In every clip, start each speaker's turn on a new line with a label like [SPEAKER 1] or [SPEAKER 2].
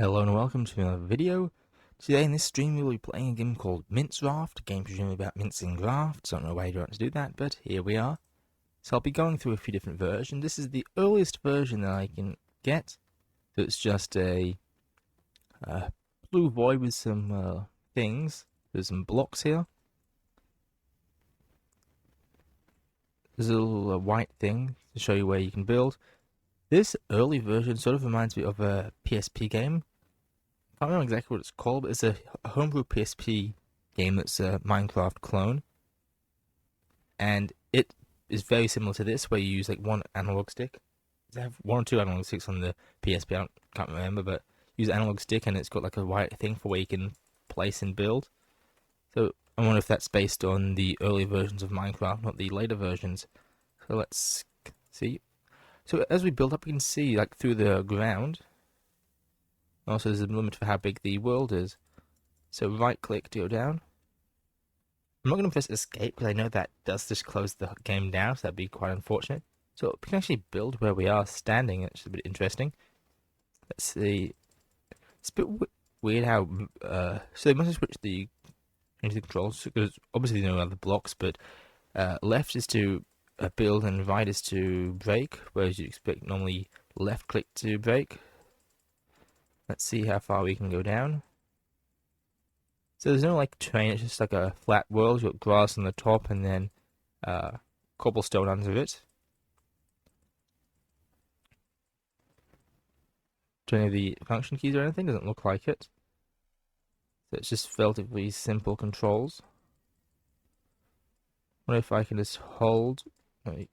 [SPEAKER 1] Hello and welcome to another video. Today in this stream we will be playing a game called Minecraft, a game presumably about mincing grafts. I don't know why you want to do that, but here we are. So I'll be going through a few different versions. This is the earliest version that I can get. So it's just a blue void with some things. There's some blocks here. There's a little white thing to show you where you can build. This early version sort of reminds me of a PSP game. I don't know exactly what it's called, but it's a homebrew PSP game that's a Minecraft clone. And it is very similar to this, where you use like one analog stick. They have one or two analog sticks on the PSP, can't remember, but use an analog stick and it's got like a white thing for where you can place and build. So I wonder if that's based on the early versions of Minecraft, not the later versions. So let's see. So as we build up, we can see like through the ground. Also, there's a limit for how big the world is. So right click to go down. I'm not going to press escape because I know that does just close the game down, so that'd be quite unfortunate. So we can actually build where we are standing, which is a bit interesting. Let's see. It's a bit weird how. So they must have switched into the controls because obviously there are no other blocks, but left is to build and right is to break, whereas you expect normally left click to break. Let's see how far we can go down. So there's no like terrain, it's just like a flat world. You've got grass on the top and then cobblestone under it. Do any of the function keys or anything? Doesn't look like it. So it's just relatively simple controls. What if I can just hold? It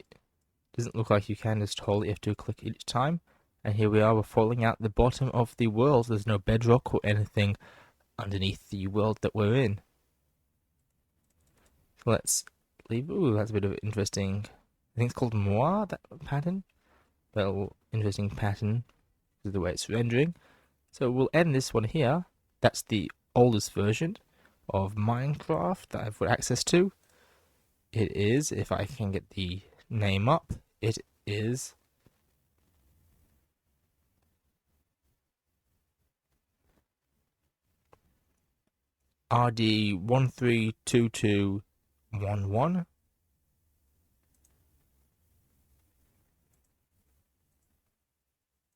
[SPEAKER 1] doesn't look like you can just hold it. You have to click each time. And here we are, we're falling out the bottom of the world. There's no bedrock or anything underneath the world that we're in. So let's leave. Ooh, that's a bit of interesting. I think it's called Moa, that pattern. Well, interesting pattern is the way it's rendering. So we'll end this one here. That's the oldest version of Minecraft that I've got access to. It is, if I can get the name up, it is RD132211.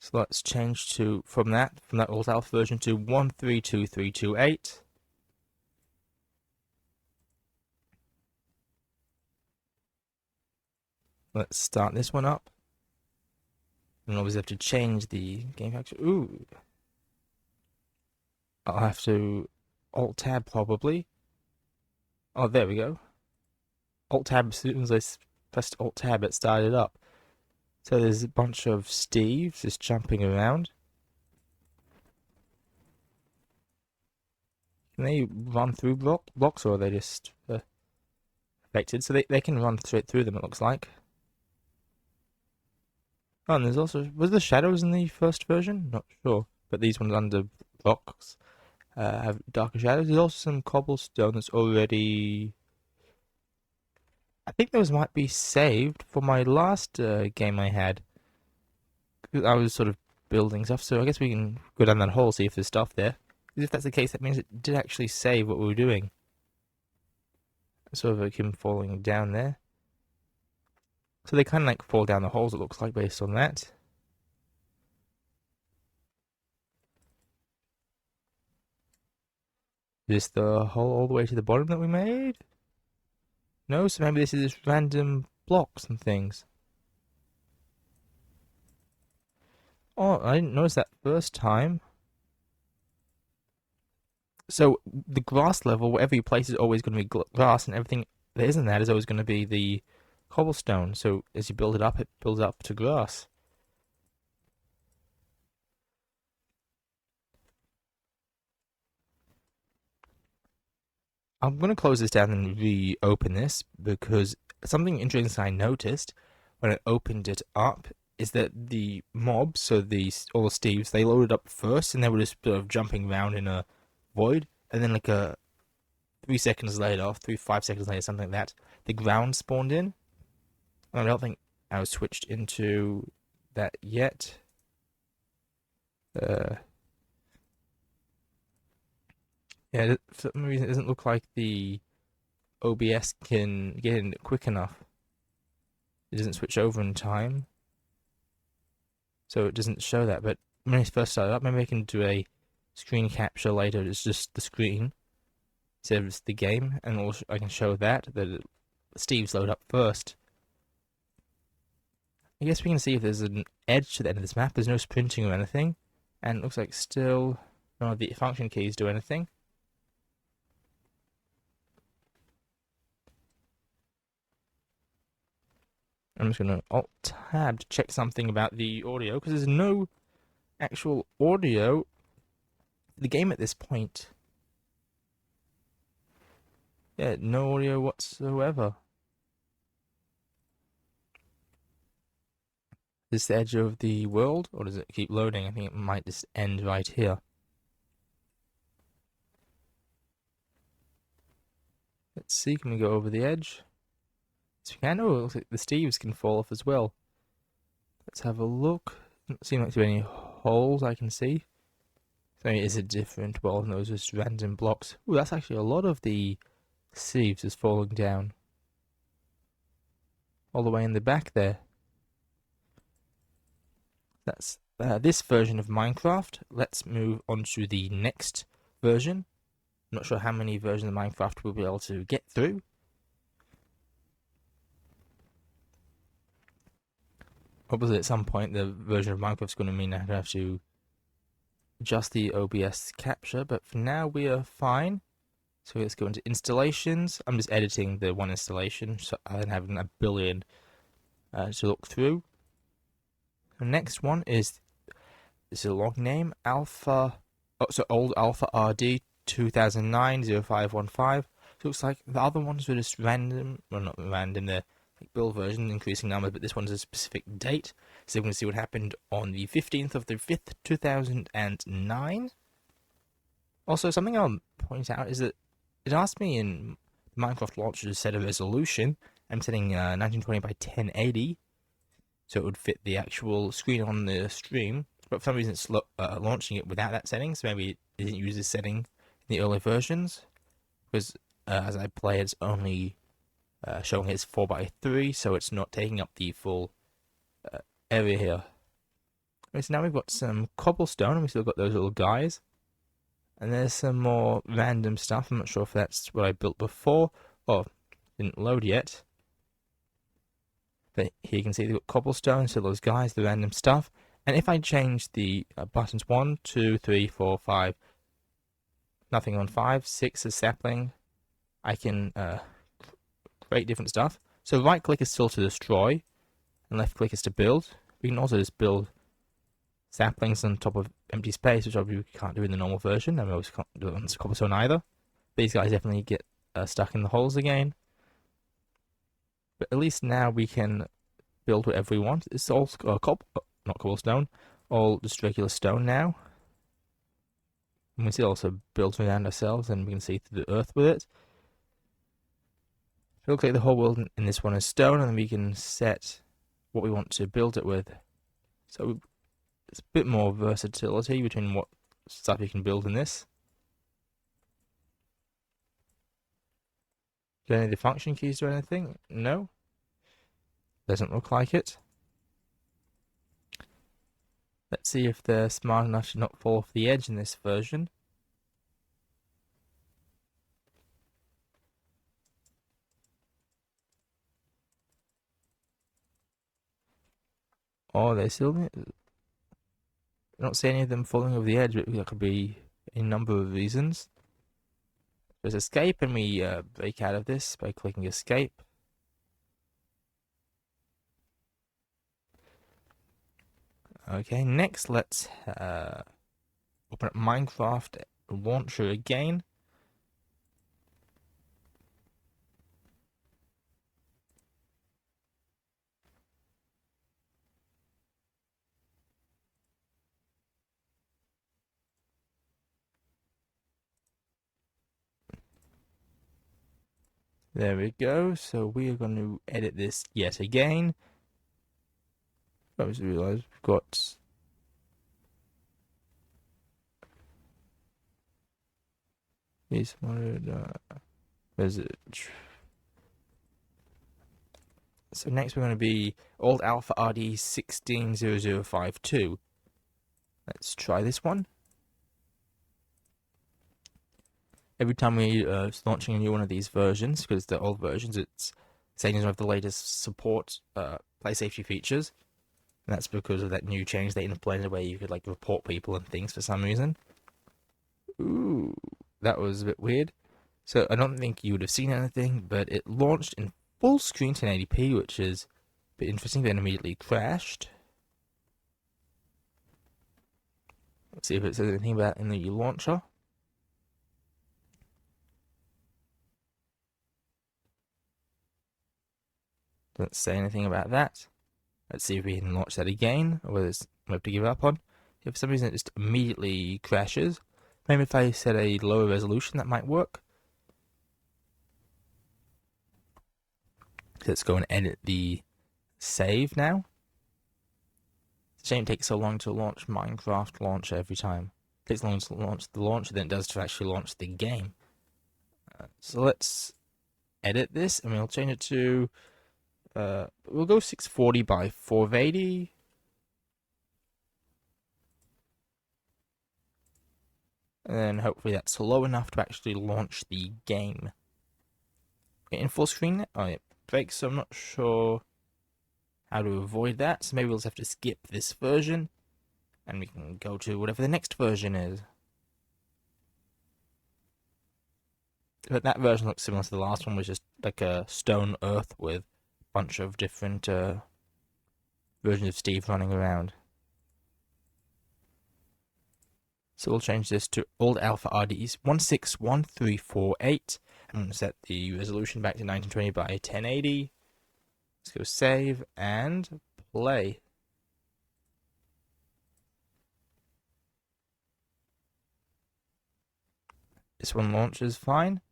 [SPEAKER 1] So let's change to from that old alpha version to 132328. Let's start this one up. And obviously have to change the game factor. Ooh. I'll have to Alt Tab probably. Oh, there we go. Alt Tab, as soon as I pressed Alt Tab, it started up. So there's a bunch of Steves just jumping around. Can they run through blocks or are they just affected? So they can run straight through them, it looks like. Oh, and there's also... Was there shadows in the first version? Not sure. But these ones under blocks have darker shadows. There's also some cobblestone that's already... I think those might be saved for my last game I had. I was sort of building stuff, so I guess we can go down that hole, see if there's stuff there. Because if that's the case, that means it did actually save what we were doing. Sort of like him falling down there. So they kind of like fall down the holes, it looks like, based on that. Is this the hole all the way to the bottom that we made? No, so maybe this is just random blocks and things. Oh, I didn't notice that first time. So the grass level, whatever you place, is always going to be grass, and everything that isn't that is always going to be the cobblestone. So as you build it builds up to grass. I'm going to close this down and reopen this because something interesting I noticed when I opened it up is that the mobs, so all the Steves, they loaded up first and they were just sort of jumping around in a void, and then like 3 seconds later, 5 seconds later, something like that, the ground spawned in. I don't think I was switched into that yet. Yeah, for some reason it doesn't look like the OBS can get in quick enough. It doesn't switch over in time, so it doesn't show that. But when I first started up, maybe I can do a screen capture later. It's just the screen instead of the game, and I can show that Steve's load up first. I guess we can see if there's an edge to the end of this map. There's no sprinting or anything, and it looks like still none of the function keys do anything. I'm just going to Alt-Tab to check something about the audio, because there's no actual audio for the game at this point. Yeah, no audio whatsoever. Is this the edge of the world, or does it keep loading? I think it might just end right here. Let's see, can we go over the edge? Yes, we can. Oh, it looks like the Steves can fall off as well. Let's have a look. Doesn't seem like there are any holes I can see. So it is a different world, and those are just random blocks. Ooh, that's actually a lot of the Steves is falling down. All the way in the back there. That's this version of Minecraft. Let's move on to the next version. I'm not sure how many versions of Minecraft we'll be able to get through. Obviously, at some point, the version of Minecraft is going to mean I have to adjust the OBS capture, but for now, we are fine. So let's go into installations. I'm just editing the one installation, so I don't have a billion to look through. The next one is a long name, Alpha. Oh, so old Alpha RD 2009-0515. So it looks like the other ones were just random. Well, not random. They're like build version, increasing number, but this one's a specific date. So we're going to see what happened on the 15th of the 5th, 2009. Also, something I'll point out is that it asked me in Minecraft Launcher to set a resolution. I'm setting 1920 by 1080, so it would fit the actual screen on the stream. But for some reason, it's launching it without that setting, so maybe it didn't use this setting in the early versions. Because as I play, it's only showing it's 4x3, so it's not taking up the full area here. Okay, so now we've got some cobblestone, and we've still got those little guys. And there's some more random stuff. I'm not sure if that's what I built before. Oh, didn't load yet. But here you can see they've got cobblestone, so those guys, the random stuff. And if I change the buttons 1, 2, 3, 4, 5, nothing on 5, 6 is sapling, I can create different stuff. So right click is still to destroy, and left click is to build. We can also just build saplings on top of empty space, which obviously we can't do in the normal version. I mean, we can't do it on cobblestone either. These guys definitely get stuck in the holes again. But at least now we can build whatever we want. It's all not cobblestone, all just regular stone now. And we can also build around ourselves, and we can see through the earth with it. It looks like the whole world in this one is stone, and then we can set what we want to build it with. So it's a bit more versatility between what stuff you can build in this. Do any of the function keys do anything? No. Doesn't look like it. Let's see if they're smart enough to not fall off the edge in this version. Oh, they still I don't see any of them falling over the edge, but that could be a number of reasons. There's escape, and we break out of this by clicking escape. Okay, next let's open up Minecraft Launcher again. There we go. So we are going to edit this yet again. I just realised we've got This one, where's it? So next we're going to be Old Alpha RD 160052. Let's try this one. Every time we launching a new one of these versions, because the old versions, it's saying it doesn't have the latest support play safety features. And that's because of that new change they implemented where you could like report people and things for some reason. Ooh, that was a bit weird. So I don't think you would have seen anything, but it launched in full screen 1080p, which is a bit interesting, then immediately crashed. Let's see if it says anything about it in the launcher. Doesn't say anything about that. Let's see if we can launch that again, or whether we have to give up on. If for some reason it just immediately crashes, maybe if I set a lower resolution that might work. Let's go and edit the save now. It's a shame it takes so long to launch Minecraft launcher every time. It takes long to launch the launcher than it does to actually launch the game. So let's edit this, and we'll change it to we'll go 640 by 480. And then hopefully that's low enough to actually launch the game. In full screen, oh it breaks, so I'm not sure how to avoid that. So maybe we'll just have to skip this version, and we can go to whatever the next version is. But that version looks similar to the last one, which is like a stone earth with a bunch of different versions of Steve running around. So we'll change this to Old Alpha RDs 161348. I'm going to set the resolution back to 1920 by 1080. Let's go save and play. This one launches fine.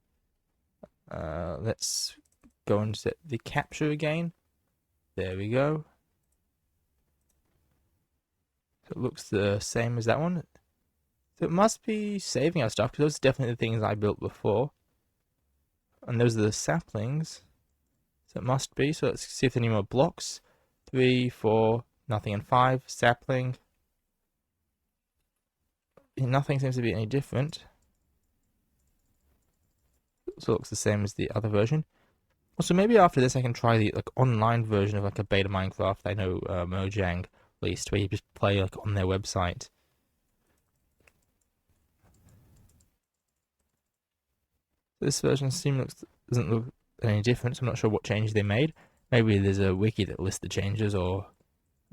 [SPEAKER 1] Let's go and set the capture again. There we go. So it looks the same as that one. So it must be saving our stuff, because those are definitely the things I built before. And those are the saplings. So it must be. So let's see if there are any more blocks. 3, 4, nothing, and 5. Sapling. Nothing seems to be any different. So it looks the same as the other version. Also, maybe after this I can try the online version of a beta Minecraft I know Mojang released, where you just play on their website. This version doesn't look any different. I'm not sure what changes they made. Maybe there's a wiki that lists the changes or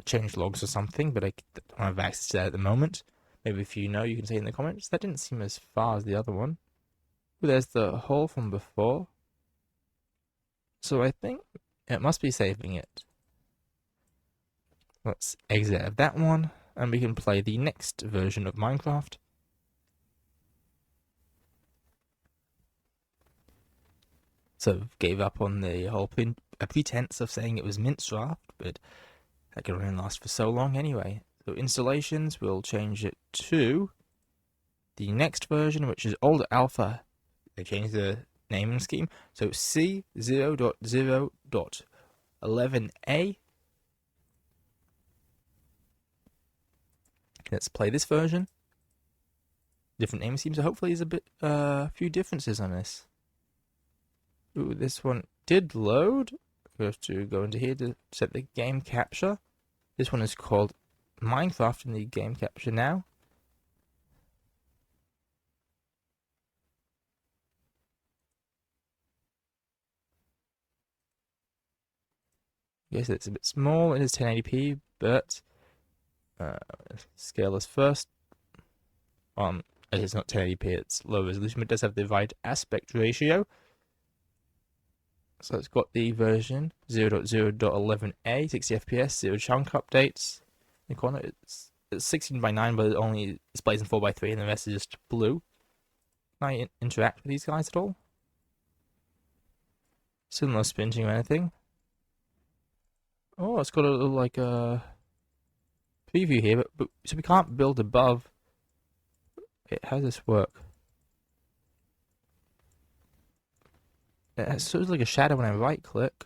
[SPEAKER 1] change logs or something, but I don't have access to that at the moment. Maybe if you know, you can say in the comments. That didn't seem as far as the other one. But there's the hole from before. So I think it must be saving it. Let's exit out of that one, and we can play the next version of Minecraft. So gave up on the whole pretense of saying it was Minecraft, but that can only last for so long anyway. So installations, we'll change it to the next version, which is Old Alpha. They changed the naming scheme. So C0.0.11a. Let's play this version. Different naming scheme, so hopefully there's a few differences on this. Ooh, this one did load. We have to go into here to set the game capture. This one is called Minecraft in the game capture now. Yes, it's a bit small. It is 1080p, but scale this first. It is not 1080p, it's low resolution, but it does have the right aspect ratio. So it's got the version 0.0.11a, 60 FPS, 0 chunk updates. In the corner, it's 16:9, but it only displays in 4:3, and the rest is just blue. Can I interact with these guys at all? Still no spinning or anything. Oh, it's got a little preview here, but so we can't build above. How does this work? It's sort of like a shadow when I right click,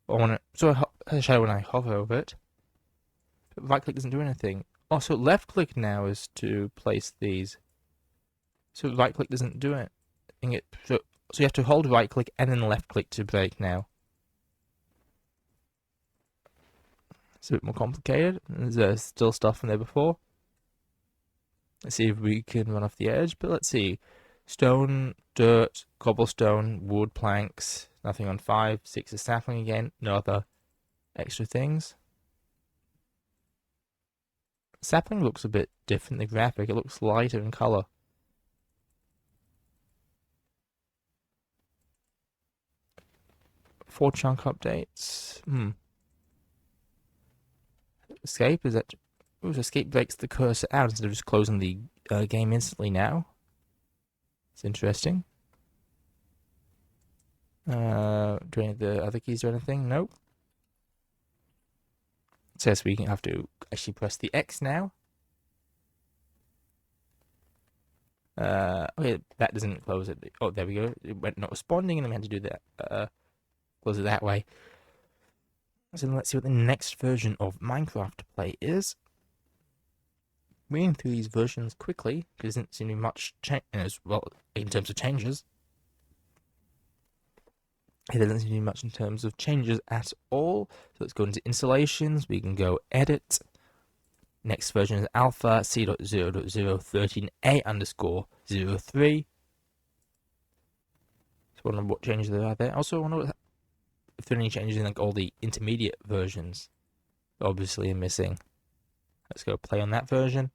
[SPEAKER 1] or when it sort of has a shadow when I hover over it. But right click doesn't do anything. Also, left click now is to place these. So right click doesn't do it. So you have to hold right click and then left click to break now. It's a bit more complicated. There's still stuff in there before. Let's see if we can run off the edge, but let's see. Stone, dirt, cobblestone, wood, planks, nothing on 5. 6 is sapling again, no other extra things. Sapling looks a bit different, the graphic, it looks lighter in color. Four chunk updates. Escape, is that... Ooh, escape breaks the cursor out instead of just closing the game instantly now. It's interesting. Do any of the other keys do anything? Nope. It says we have to actually press the X now. Okay, that doesn't close it. Oh, there we go. It went not responding, and then we had to do that. Close it that way. So let's see what the next version of Minecraft to play is. Reading through these versions quickly, because there doesn't seem to be much change as well in terms of changes. There doesn't seem to be much in terms of changes at all. So let's go into installations. We can go edit. Next version is alpha c.0.013a_03. So I wonder what changes there are there. Also, I wonder if there are any changes in like all the intermediate versions. Obviously, are missing. Let's go play on that version.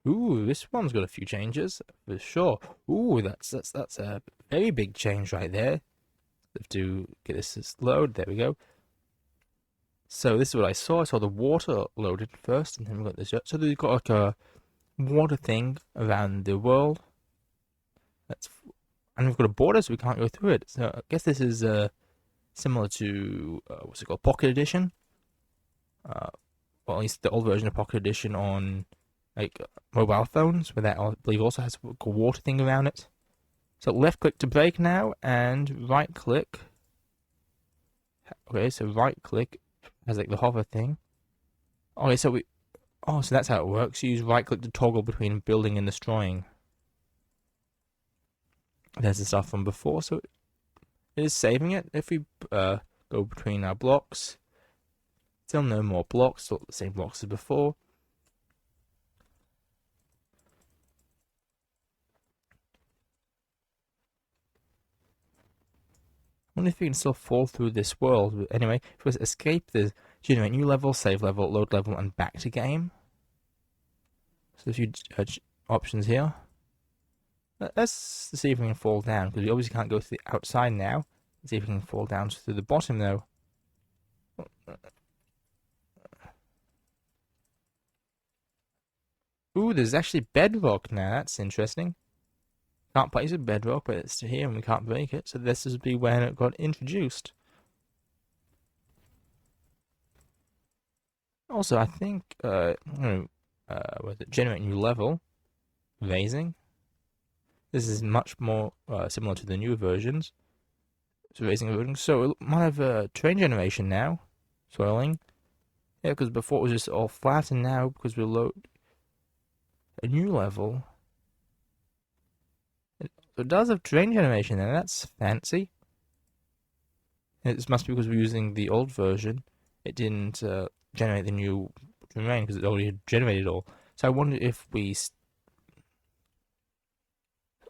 [SPEAKER 1] Ooh, this one's got a few changes for sure. Ooh, that's a very big change right there. Have to get this to load. There we go. So this is what I saw. I saw the water loaded first, and then we got this. So we've got like a water thing around the world. And we've got a border, so we can't go through it. So I guess this is similar to what's it called, Pocket Edition. Or at least the old version of Pocket Edition on like mobile phones, where that I believe also has a water thing around it. So left click to break now, and right click. Okay, so right click has like the hover thing. Okay, so so that's how it works. You use right click to toggle between building and destroying. There's the stuff from before, so it is saving it. If we go between our blocks, still no more blocks, still the same blocks as before. I wonder if you can still fall through this world. But anyway, if we escape, there's generate new level, save level, load level, and back to game. So there's a few options here. Let's see if we can fall down, because we obviously can't go to the outside now. Let's see if we can fall down through the bottom, though. Ooh, there's actually bedrock now. That's interesting. Can't place a bedrock, but it's here and we can't break it. So this would be when it got introduced. Also, I think, was it generate new level? Raising. This is much more similar to the newer versions. So raising version. So it might have a terrain generation now. Swirling. Yeah, because before it was just all flat, and now because we load a new level. So it does have terrain generation there. That's fancy. It must be because we're using the old version. It didn't generate the new terrain because it already generated it all. So I wonder if we...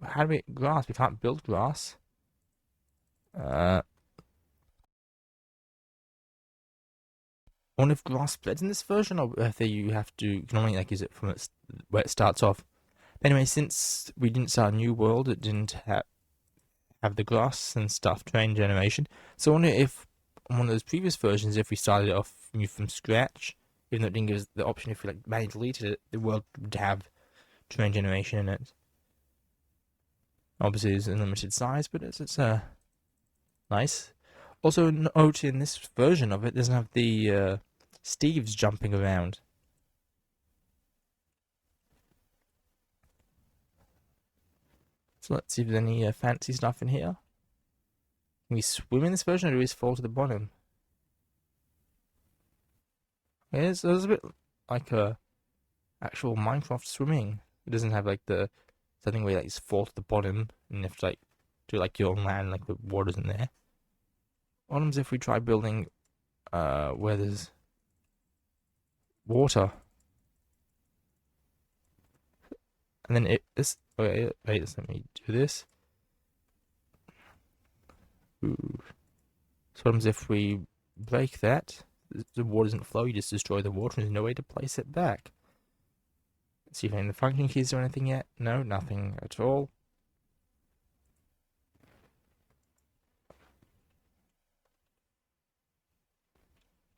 [SPEAKER 1] How do we... Grass? We can't build grass. I wonder if grass spreads in this version, or if you have to... You can only like use it from where it starts off. But anyway, since we didn't start a new world, it didn't have the grass and stuff, terrain generation. So I wonder if on one of those previous versions, if we started off from scratch, even though it didn't give us the option, if we like manually deleted it, the world would have terrain generation in it. Obviously, it's a limited size, but it's nice. Also, note in this version of it doesn't have the Steves jumping around. So let's see if there's any fancy stuff in here. Can we swim in this version, or do we just fall to the bottom? Yeah, it's a bit like a actual Minecraft swimming. It doesn't have like the something where you like just fall to the bottom and you have to like do like your own land, like the water's in there. What happens if we try building where there's water? And then okay, wait, let me do this. Ooh. So what happens if we break that? The water doesn't flow, you just destroy the water and there's no way to place it back. Let's see if any of the function keys do anything yet. No, nothing at all.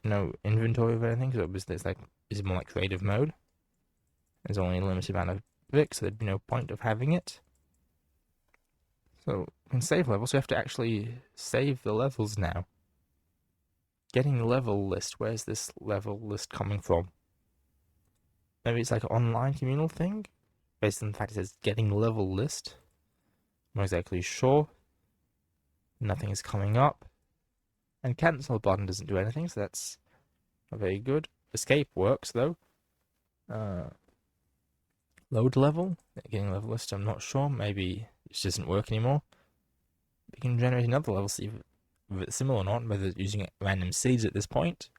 [SPEAKER 1] No inventory of anything, so obviously it's more like creative mode. There's only a limited amount of bricks, so there'd be no point of having it. So we can save levels, so we have to actually save the levels now. Getting the level list, where's this level list coming from? Maybe it's like an online communal thing? Based on the fact it says getting level list. I'm not exactly sure. Nothing is coming up. And cancel button doesn't do anything, so that's not very good. Escape works though. Load level, getting level list, I'm not sure. Maybe it just doesn't work anymore. We can generate another level, see if it's similar or not, whether it's using random seeds at this point.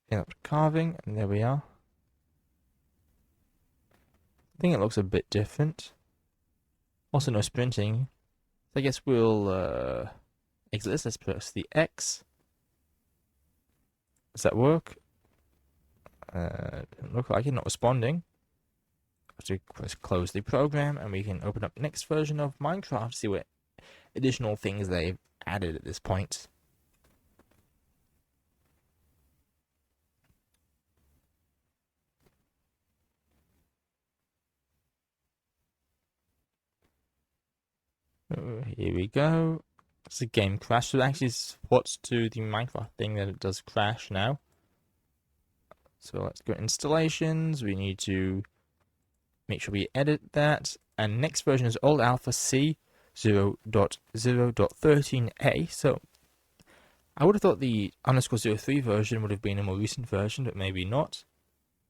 [SPEAKER 1] End up carving, and there we are. I think it looks a bit different. Also no sprinting. So I guess we'll exit this. Let's press the X. Does that work? Doesn't look like it, not responding. So let's close the program and we can open up the next version of Minecraft, see what additional things they've added at this point. Here we go. It's a game crash. So it actually supports to the Minecraft thing that it does crash now. So let's go to installations. We need to make sure we edit that. And next version is old alpha C 0.0.13a. So I would have thought the _03 version would have been a more recent version, but maybe not.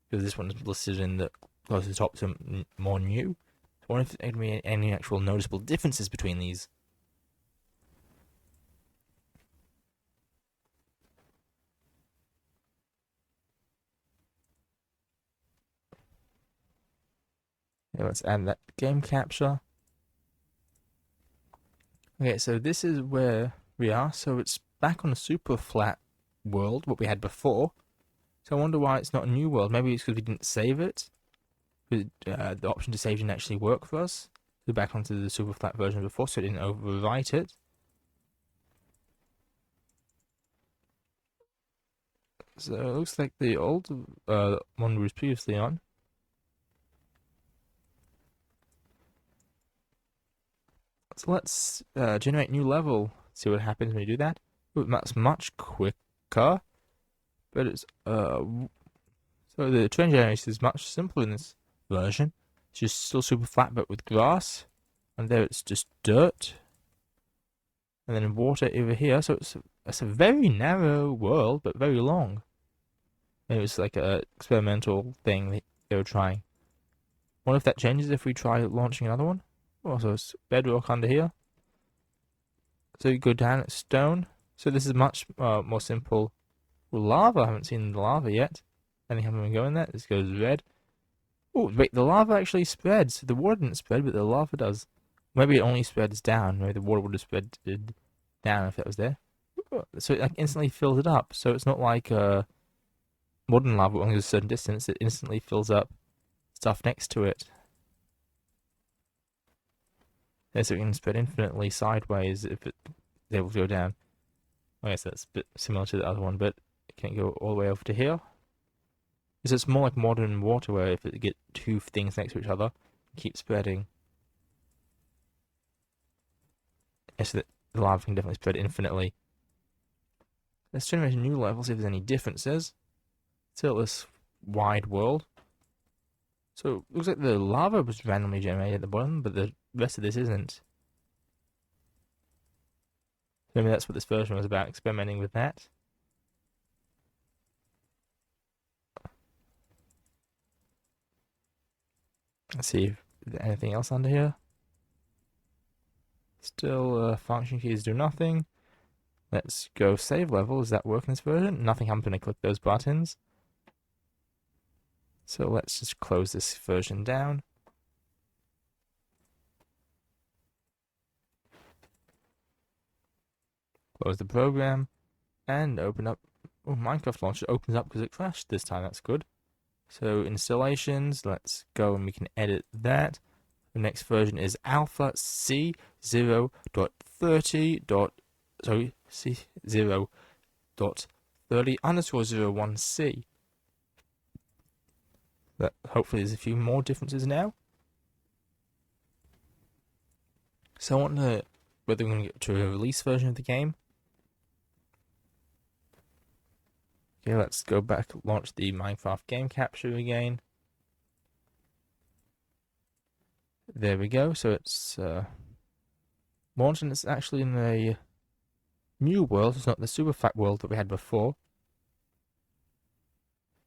[SPEAKER 1] Because this one is listed in the close to the top, so more new. I wonder if there can be any actual noticeable differences between these. Okay, let's add that game capture. Okay, so this is where we are. So it's back on a super flat world, what we had before. So I wonder why it's not a new world. Maybe it's because we didn't save it. The option to save didn't actually work for us. Go back onto the super flat version before, so it didn't overwrite it. So it looks like the old one we was previously on. So let's generate new level. See what happens when you do that. Ooh, that's much quicker, but it's so the terrain generation is much simpler in this version. It's just still super flat, but with grass, and there it's just dirt, and then water over here. So it's a very narrow world, but very long. Maybe it's like a experimental thing they were trying. Wonder if that changes if we try launching another one. Also, it's bedrock under here. So you go down at stone. So this is much more simple. Well, lava, I haven't seen the lava yet. Anything haven't been going there. This goes red. Oh, wait, the lava actually spreads. The water didn't spread, but the lava does. Maybe it only spreads down. Maybe the water would have spread down if that was there. So it like instantly fills it up. So it's not like modern lava only goes a certain distance. It instantly fills up stuff next to it. So it can spread infinitely sideways if it's able to go down. I guess that's a bit similar to the other one, but it can't go all the way over to here. So it's more like modern water, where if it get two things next to each other, it keeps spreading. Yes, the lava can definitely spread infinitely. Let's generate a new level, see if there's any differences. Still this wide world. So it looks like the lava was randomly generated at the bottom, but the rest of this isn't. So maybe that's what this version was about, experimenting with that. Let's see if there's anything else under here. Still, function keys do nothing. Let's go save level. Does that work in this version? Nothing happens when I click those buttons. So let's just close this version down. Close the program and open up. Oh, Minecraft Launcher opens up because it crashed this time. That's good. So installations, let's go and we can edit that. The next version is alpha C0.30. Sorry, C0.30_01C. That hopefully there's a few more differences now. So I wonder whether we're going to get to a release version of the game. Okay, let's go back, launch the Minecraft game capture again. There we go. So it's launched, and it's actually in a new world. It's not the super fat world that we had before.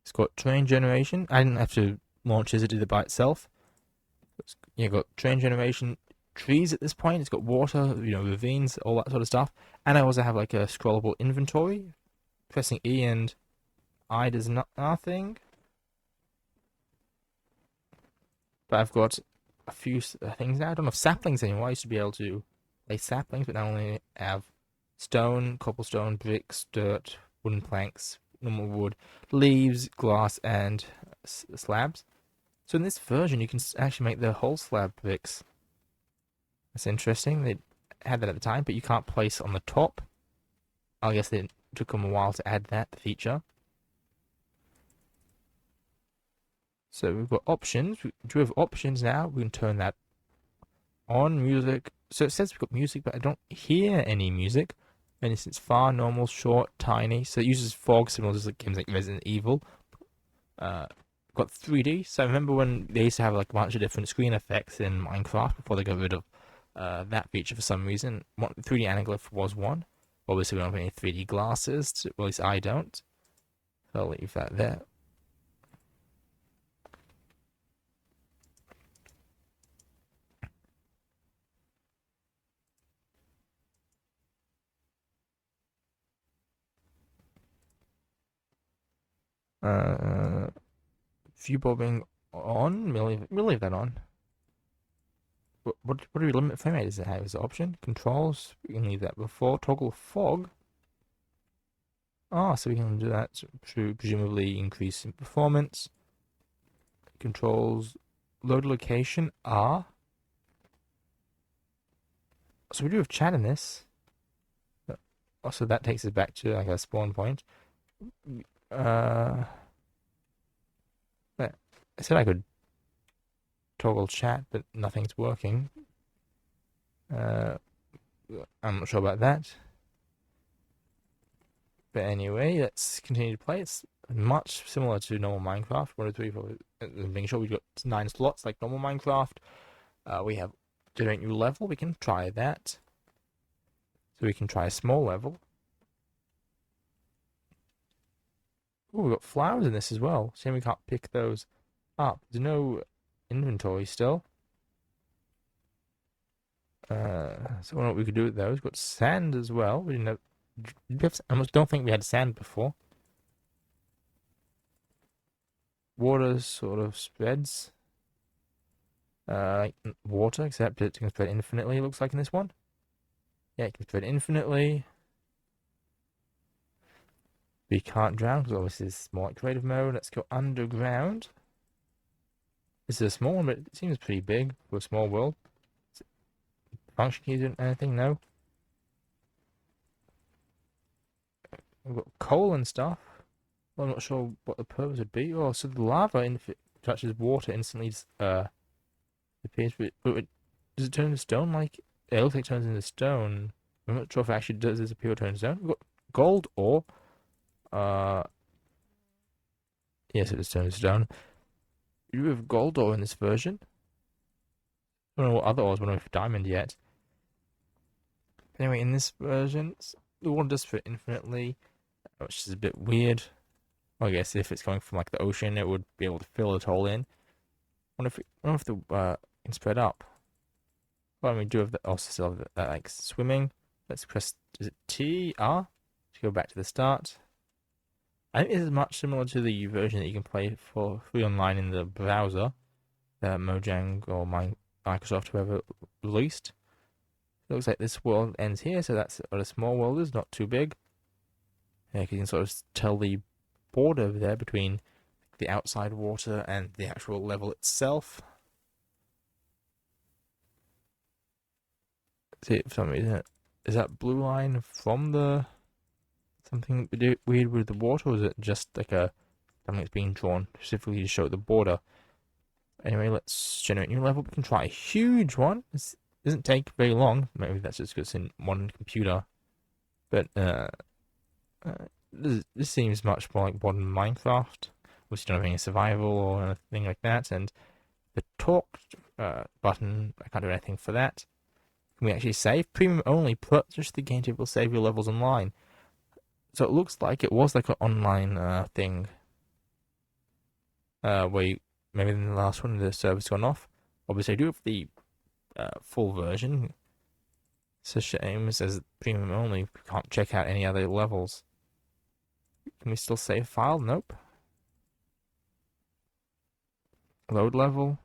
[SPEAKER 1] It's got terrain generation. I didn't have to launch it; it did it by itself. You've got terrain generation, trees at this point. It's got water, ravines, all that sort of stuff. And I also have like a scrollable inventory. Pressing E and I does nothing. But I've got a few things now. I don't have saplings anymore. I used to be able to place saplings, but now I only have stone, cobblestone, bricks, dirt, wooden planks, normal wood, leaves, glass, and slabs. So in this version, you can actually make the whole slab bricks. That's interesting. They had that at the time, but you can't place on the top. I guess it took them a while to add that feature. So we've got options. Do we have options now? We can turn that on. Music. So it says we've got music, but I don't hear any music. And it's far, normal, short, tiny. So it uses fog similar to games like Resident Evil. Got 3D. So I remember when they used to have like a bunch of different screen effects in Minecraft before they got rid of that feature for some reason. 3D anaglyph was one. Obviously we don't have any 3D glasses. Well, at least I don't. So I'll leave that there. View bobbing on. We'll leave that on. What do we limit frame rate? Does it have as an option? Controls. We can leave that before. Toggle fog. So we can do that to presumably increase in performance. Controls. Load location R. So we do have chat in this. Also, that takes us back to like a spawn point. I said I could toggle chat, but nothing's working. I'm not sure about that. But anyway, let's continue to play. It's much similar to normal Minecraft. 1, 2, 3, 4. Making sure we've got 9 slots like normal Minecraft. We have generate new level. We can try that. So we can try a small level. Oh, we've got flowers in this as well. Shame we can't pick those up. There's no inventory still. So I don't know what we could do with those. We've got sand as well. We didn't have. I don't think we had sand before. Water sort of spreads. Like water, except it can spread infinitely, it looks like in this one. Yeah, it can spread infinitely. We can't drown because obviously this is more like creative mode. Let's go underground. This is a small one, but it seems pretty big for a small world. Function keys doing anything? No. We've got coal and stuff. Well, I'm not sure what the purpose would be. Oh, so the lava, if it touches water, instantly appears. But does it turn into stone? Like it looks like it turns into stone I'm not sure if it actually does disappear or turns down. We've got gold ore. Uh, yes, it is turns down. You have gold ore in this version. I don't know what other ores. I don't know if diamond yet. Anyway, in this version, the water does fit infinitely, which is a bit weird. Well, I guess if it's coming from like the ocean, it would be able to fill it all in. I wonder if the can spread up. Well, we do have also still have that like swimming. Let's press, is it T R to go back to the start? I think this is much similar to the version that you can play for free online in the browser that Mojang or Microsoft whoever released. It looks like this world ends here, so that's what a small world is, not too big. Yeah, you can sort of tell the border there between the outside water and the actual level itself. See, for some reason, is that blue line from the something weird with the water, or is it just like something that's being drawn specifically to show the border? Anyway, let's generate a new level. We can try a huge one. This doesn't take very long. Maybe that's just because it's in one computer. But this seems much more like modern Minecraft, which you don't have any survival or anything like that. And the talk button, I can't do anything for that. Can we actually save? Premium only. Purchase the game will save your levels online. So it looks like it was like an online thing. Where maybe in the last one the server's gone off. Obviously, I do have the full version. It's a shame it says premium only. We can't check out any other levels. Can we still save file? Nope. Load level.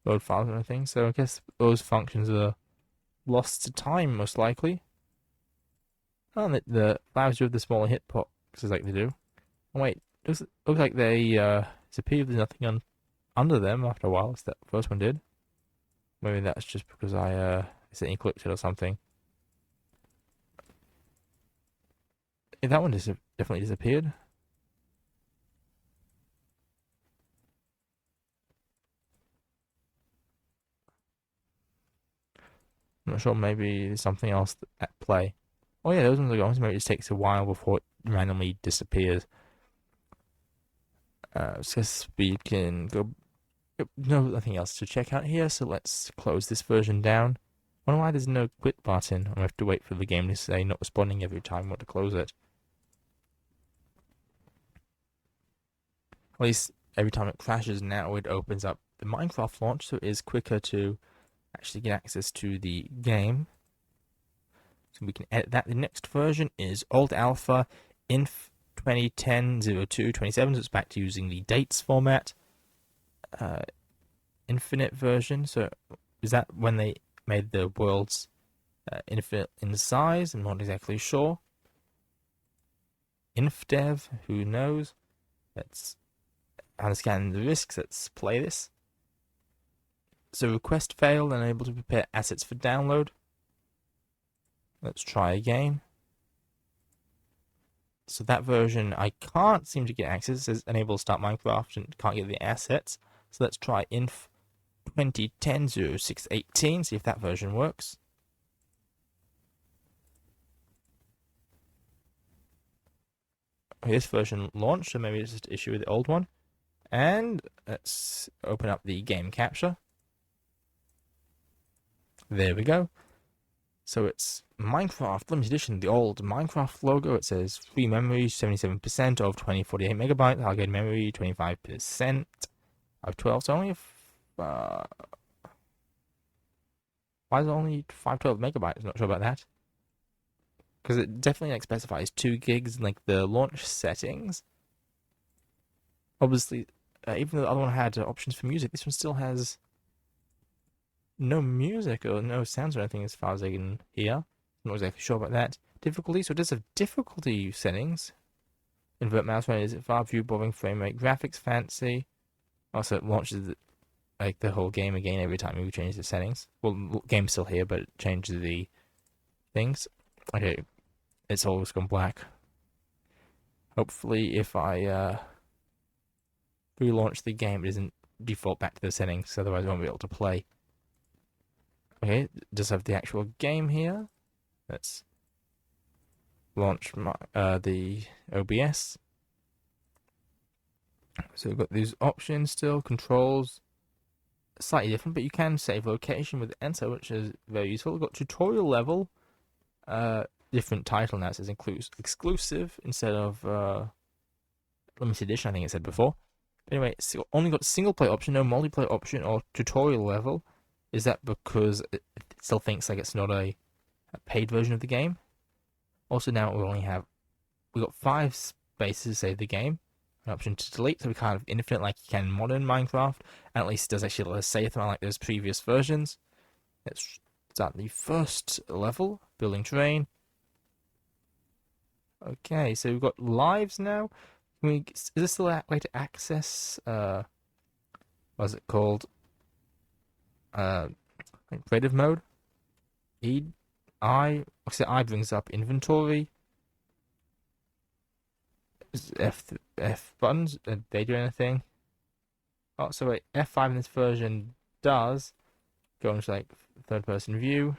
[SPEAKER 1] Load files and everything. So I guess those functions are lost to time, most likely. And the flowers with the smaller hitboxes like they do. Oh wait, looks like they disappear. There's nothing under them after a while, as that first one did. Maybe that's just because I accidentally clicked it or something. Yeah, that one definitely disappeared. I'm not sure, maybe there's something else at play. Oh yeah, those ones are gone, so maybe it just takes a while before it randomly disappears. So we can go. No, nothing else to check out here, so let's close this version down. I wonder why there's no quit button. I have to wait for the game to say not responding every time I want to close it. At least every time it crashes now, it opens up the Minecraft launch, so it is quicker to actually get access to the game. So we can edit that. The next version is Old Alpha Inf 2010-02-27, so it's back to using the dates format. Infinite version, so is that when they made the worlds infinite in size? I'm not exactly sure. InfDev, who knows? Let's understand the risks. Let's play this. So request failed, unable to prepare assets for download. Let's try again. So that version I can't seem to get access. It says enable start Minecraft and can't get the assets. So let's try Inf 2010-06-18, see if that version works. Okay, this version launched, so maybe it's just an issue with the old one. And let's open up the game capture. There we go. So it's Minecraft Limited Edition, the old Minecraft logo. It says free memory, 77% of 2048 megabytes, allocated memory, 25% of 12. So only why is it only 512 megabytes? Not sure about that. Because it definitely like specifies 2 gigs in like the launch settings. Obviously, even though the other one had options for music, this one still has no music or no sounds or anything as far as I can hear. I'm not exactly sure about that. Difficulty, so it does have difficulty settings. Invert mouse when is it far view, boring frame rate, graphics fancy. Also, it launches like the whole game again every time we change the settings. Well, game's still here, but it changes the things. Okay, it's always gone black. Hopefully, if I relaunch the game, it doesn't default back to the settings, otherwise I won't be able to play. Okay, it does have the actual game here. Let's launch the OBS. So we've got these options still, controls, slightly different, but you can save location with enter, which is very useful. We've got tutorial level, different title now. It says includes exclusive instead of limited edition, I think it said before. Anyway, only got single player option, no multiplayer option or tutorial level. Is that because it still thinks like it's not a paid version of the game? Also, now we got 5 spaces to save the game, an option to delete, so we kind of infinite like you can in modern Minecraft, and at least it does actually let us save them like those previous versions. Let's start the first level, building terrain. Okay, so we've got lives now. Is this still a way to access what's it called? Like creative mode? I brings up inventory. F buttons, they do anything? Oh, so wait, F5 in this version does go into like third person view.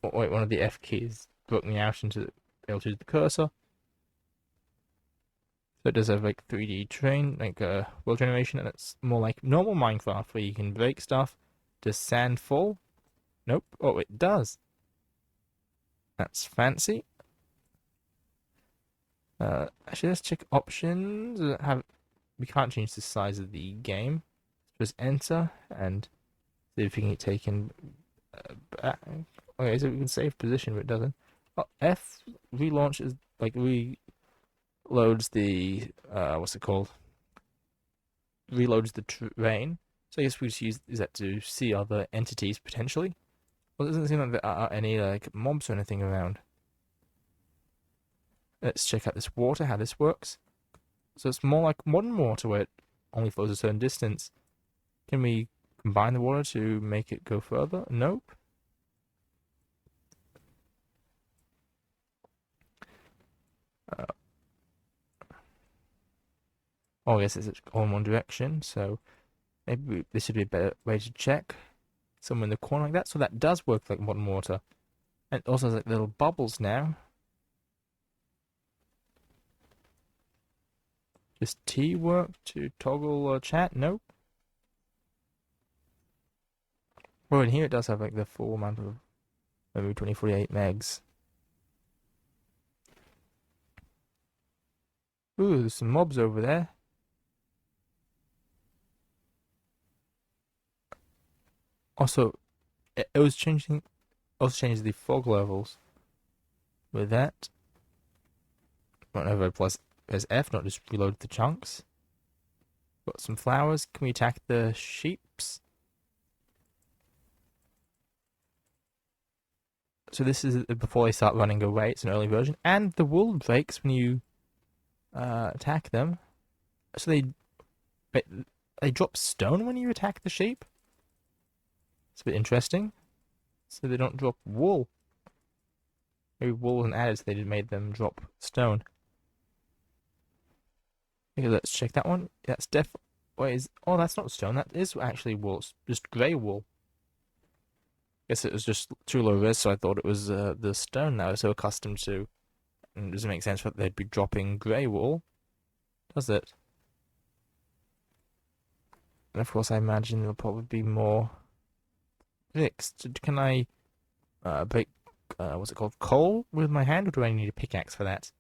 [SPEAKER 1] Oh, wait, one of the F keys broke me out into be able to use the cursor. So it does have like 3D terrain, like world generation, and it's more like normal Minecraft where you can break stuff. Does sand fall? Nope. Oh, it does. That's fancy. Actually, let's check options. We can't change the size of the game. Just enter and see if we can get taken back. Okay, so we can save position, but it doesn't. Oh, F relaunches, like reloads the what's it called? Reloads the terrain. So I guess we just use that to see other entities potentially. Well, it doesn't seem like there are any like mobs or anything around. Let's check out this water, how this works. So it's more like modern water where it only flows a certain distance. Can we combine the water to make it go further? Nope. Oh, yes, it's all in one direction, so maybe this should be a better way to check. Somewhere in the corner like that, so that does work like modern water. And it also has like little bubbles now. Does T work to toggle chat? Nope. Well, in here it does have like the full amount of maybe 2048 megs. Ooh, there's some mobs over there. Also, it was changing. Also changes the fog levels. With that, whenever plus there's F, not just reload the chunks. Got some flowers. Can we attack the sheeps? So this is before they start running away. It's an early version, and the wool breaks when you attack them. So they drop stone when you attack the sheep. It's a bit interesting. So they don't drop wool. Maybe wool wasn't added, so they made them drop stone. Okay, let's check that one. That's oh, that's not stone. That is actually wool. It's just grey wool. Guess it was just too low res, so I thought it was the stone that I was so accustomed to. And it doesn't make sense that they'd be dropping grey wool, does it? And of course, I imagine there'll probably be more fixed. Can I break what's it called, coal with my hand, or do I need a pickaxe for that?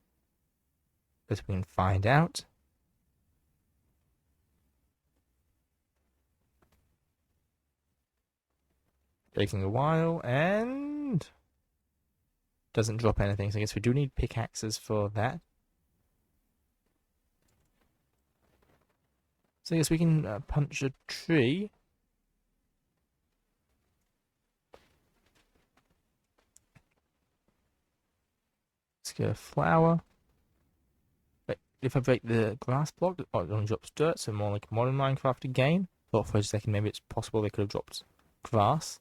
[SPEAKER 1] As we can find out. Taking a while, and doesn't drop anything, so I guess we do need pickaxes for that. So I guess we can punch a tree. Let's get a flower. But if I break the grass block, it only drops dirt, so more like modern Minecraft again. Thought for a second maybe it's possible they could have dropped grass.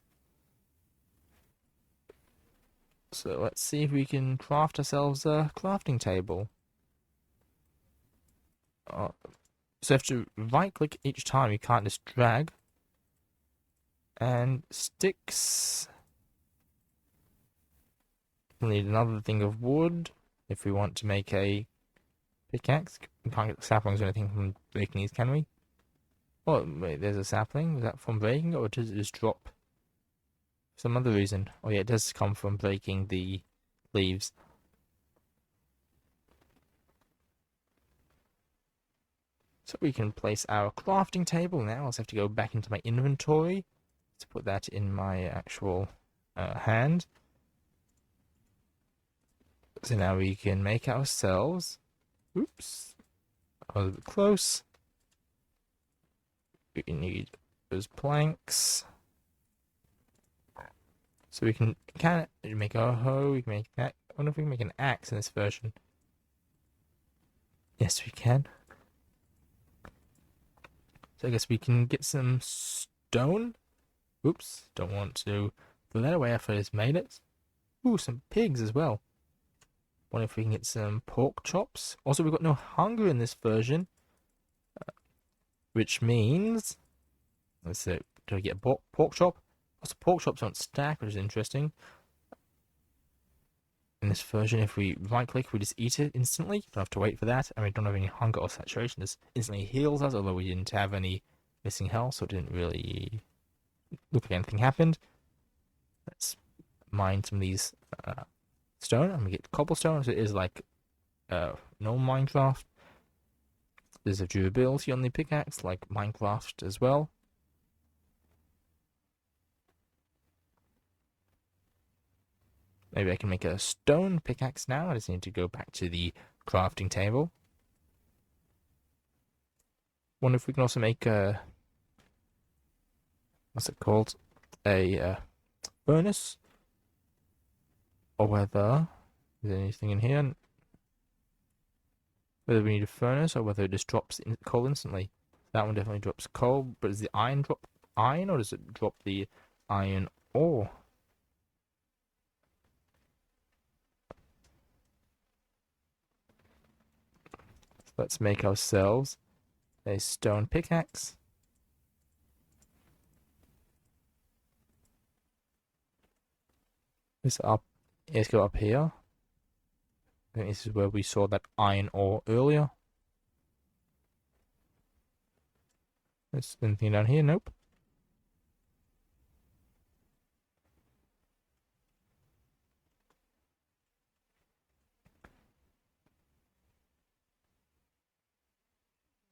[SPEAKER 1] So let's see if we can craft ourselves a crafting table. So you have to right click each time, you can't just drag. And sticks. We'll need another thing of wood if we want to make a pickaxe. We can't get saplings or anything from breaking these, can we? Oh, wait, there's a sapling. Is that from breaking, or does it just drop for some other reason? Oh yeah, it does come from breaking the leaves. So we can place our crafting table now. I'll just have to go back into my inventory to put that in my actual hand. So now we can make ourselves. Oops. I was a bit close. We need those planks. So we can make a hoe, we can make that. I wonder if we can make an axe in this version. Yes, we can. So I guess we can get some stone. Oops, don't want to throw that away after I just made it. Ooh, some pigs as well. Wonder if we can get some pork chops. Also, we've got no hunger in this version, which means, let's see, do I get a pork chop? Also, pork chops don't stack, which is interesting. In this version, if we right click, we just eat it instantly. Don't have to wait for that, and we don't have any hunger or saturation. This instantly heals us, although we didn't have any missing health, so it didn't really look like anything happened. Let's mine some of these stone, and we get cobblestone, so it is like no Minecraft. There's a durability on the pickaxe, like Minecraft as well. Maybe I can make a stone pickaxe now. I just need to go back to the crafting table. Wonder if we can also make a, what's it called? A furnace? Or whether there's anything in here. Whether we need a furnace or whether it just drops coal instantly. That one definitely drops coal, but does the iron drop iron or does it drop the iron ore? So let's make ourselves a stone pickaxe. Let's go up here. I think this is where we saw that iron ore earlier. There's anything down here? Nope.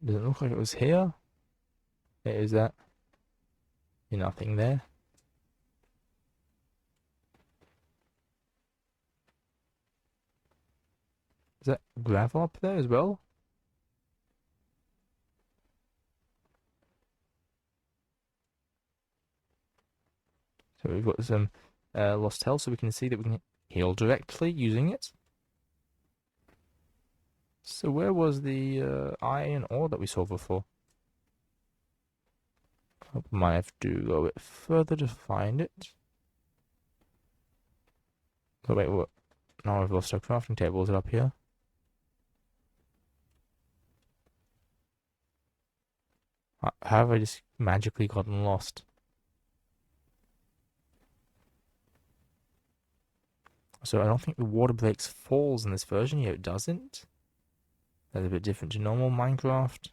[SPEAKER 1] Doesn't look like it was here. Is that? Nothing there. Is that gravel up there as well? So we've got some lost health, so we can see that we can heal directly using it. So where was the iron ore that we saw before? I might have to go a bit further to find it. Oh wait, what? Now I've lost our crafting table. Is it up here? How have I just magically gotten lost? So I don't think the water breaks falls in this version. Yeah, it doesn't. That's a bit different to normal Minecraft.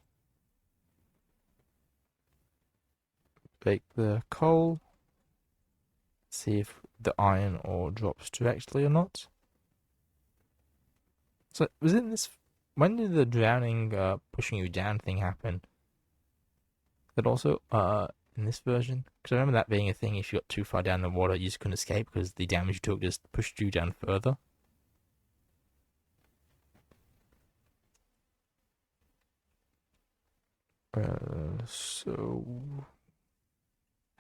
[SPEAKER 1] Bake the coal. See if the iron ore drops directly or not. So was it this? When did the drowning, pushing you down thing happen? That also in this version, because I remember that being a thing. If you got too far down the water, you just couldn't escape because the damage you took just pushed you down further. So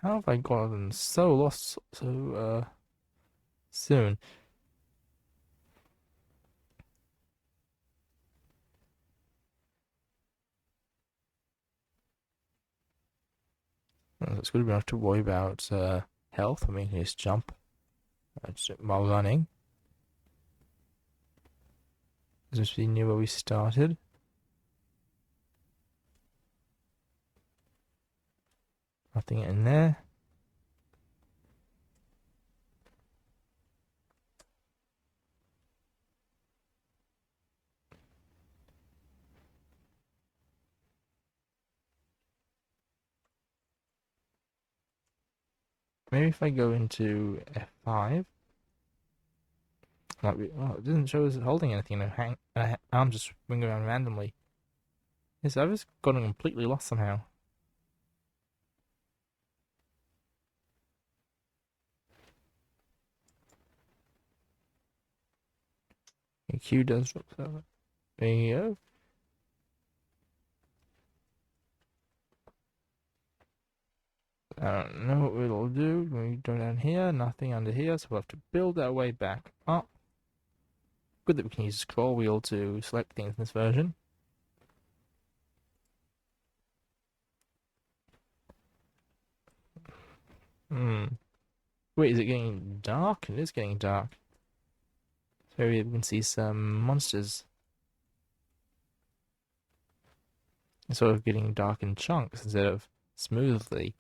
[SPEAKER 1] how have I gotten so lost so soon? It's good enough to worry about health. I mean, just jump while running. This must be near where we started. Nothing in there. Maybe if I go into F5, might be. Oh, it doesn't show us holding anything. Arms just swing around randomly. Yes, I've just gotten completely lost somehow. And Q does drop server. There you go. I don't know what it'll do. We go down here, nothing under here, so we'll have to build our way back up. Good that we can use the scroll wheel to select things in this version. Wait, is it getting dark? It is getting dark. So we can see some monsters. It's sort of getting dark in chunks instead of smoothly.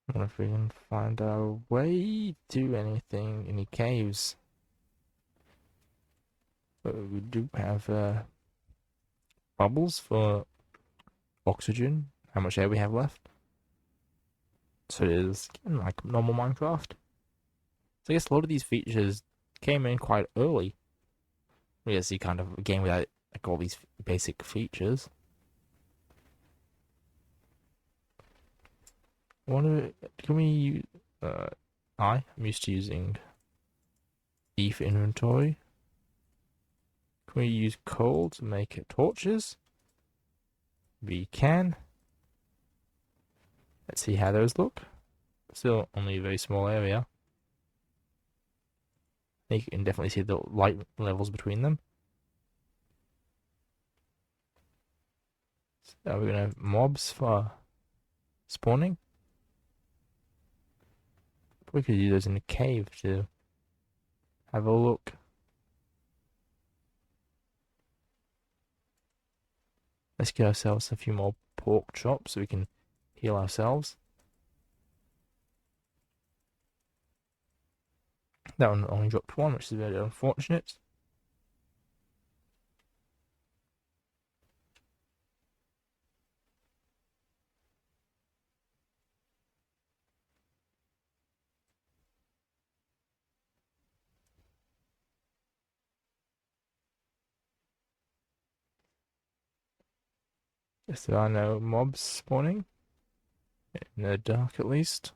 [SPEAKER 1] I wonder if we can find our way to anything, any caves. But we do have bubbles for oxygen, how much air we have left. So it is like normal Minecraft. So I guess a lot of these features came in quite early. We see kind of a game without like all these basic features. Can we I'm used to using E for inventory. Can we use coal to make torches? We can. Let's see how those look. Still only a very small area. You can definitely see the light levels between them. So we're gonna have mobs for spawning. We could use those in the cave to have a look. Let's get ourselves a few more pork chops so we can heal ourselves. That one only dropped one, which is very unfortunate. Yes, there are no mobs spawning. In the dark, at least.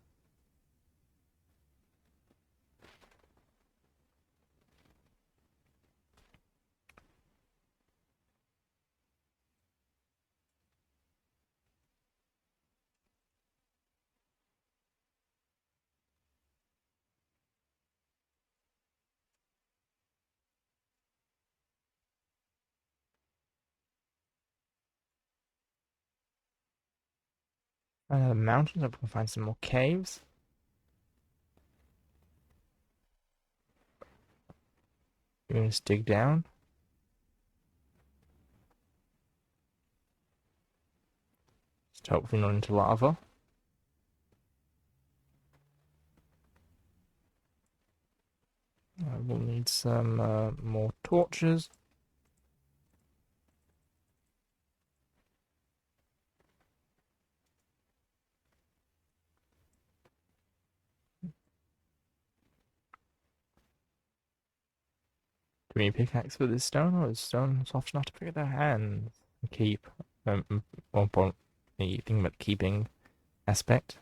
[SPEAKER 1] Mountains, I can find some more caves. We're gonna just dig down. Just hopefully not into lava. We'll need some more torches. Do we need a pickaxe for this stone, or is stone soft enough to pick with our hands and keep? More important, the thing about keeping aspect.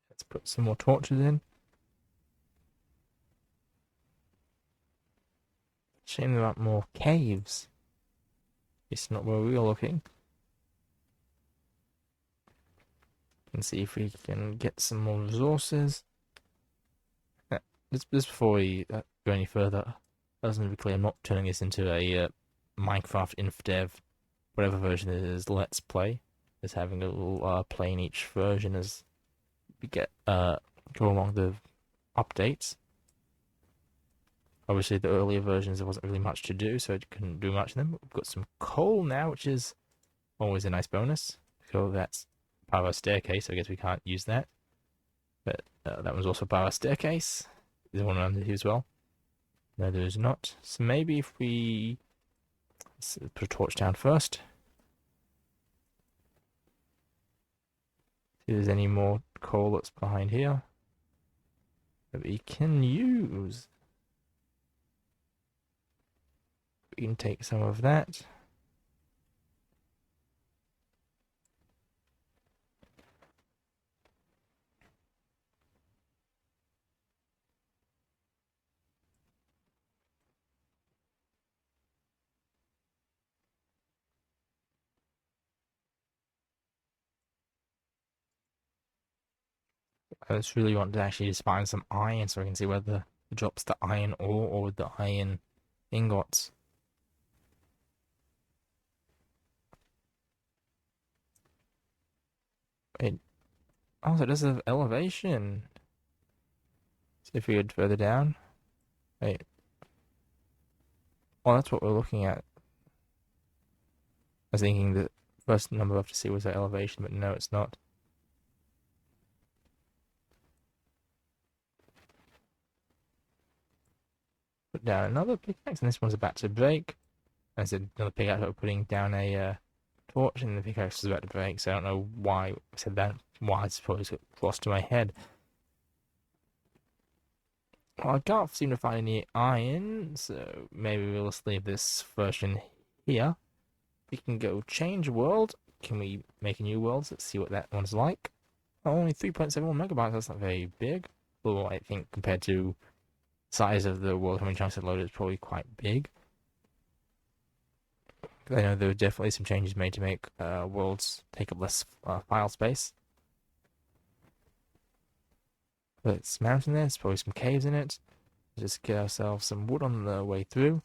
[SPEAKER 1] Let's put some more torches in. Shame there aren't more caves. It's not where we were looking. And see if we can get some more resources. Just before we go any further, I just want to be clear, I'm not turning this into a Minecraft InfDev, whatever version it is, Let's Play. Just having a little play in each version as get go along the updates. Obviously, the earlier versions there wasn't really much to do, so it couldn't do much of them. We've got some coal now, which is always a nice bonus. So that's part of our staircase. So I guess we can't use that, but that one's also part of our staircase. There's one under here as well. No, there is not. So maybe if we put a torch down first. See if there's any more coal that's behind here that we can use. We can take some of that. I just really want to actually just find some iron so I can see whether it drops the iron ore or the iron ingots. It also does have elevation. See if we go further down. Wait. Oh, that's what we're looking at. I was thinking the first number I have to see was the elevation, but no, it's not. Put down another pickaxe, and this one's about to break. I said another pickaxe, we're putting down a torch, and the pickaxe is about to break, so I don't know why I said that. Why it's probably crossed to my head. Well, I can't seem to find any iron, so maybe we'll just leave this version here. We can go change world. Can we make a new world? Let's see what that one's like. Oh, only 3.71 megabytes, that's not very big. Although I think compared to size of the world, how many chunks it loaded is probably quite big. I know there were definitely some changes made to make worlds take up less file space. Let's mountain there, there's probably some caves in it. Just get ourselves some wood on the way through.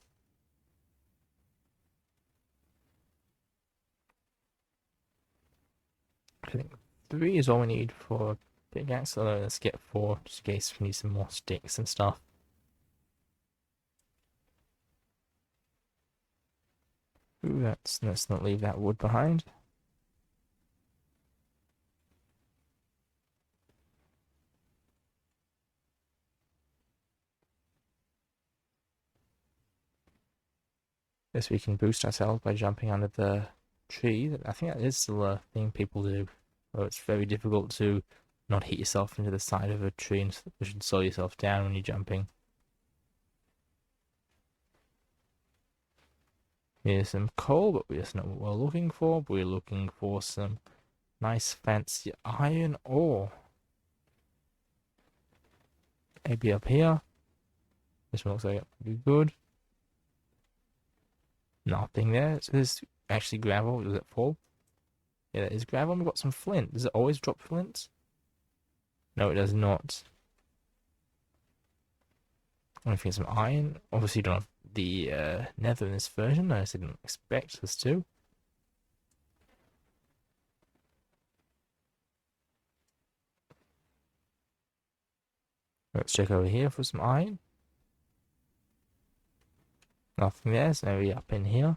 [SPEAKER 1] I think 3 is all we need for a pickaxe, so let's get 4 just in case we need some more sticks and stuff. Ooh, let's not leave that wood behind. Guess we can boost ourselves by jumping under the tree. I think that is still a thing people do. Well, it's very difficult to not hit yourself into the side of a tree and you should slow yourself down when you're jumping. Here's some coal, but that's not what we're looking for. We're looking for some nice fancy iron ore. Maybe up here. This one looks like it would be good. Nothing there. So there's actually gravel. Does it fall? Yeah, that is gravel. We've got some flint. Does it always drop flint? No, it does not. I think some iron. Obviously, you don't have the nether in this version. I just didn't expect us to. Let's check over here for some iron. Nothing there, so maybe up in here.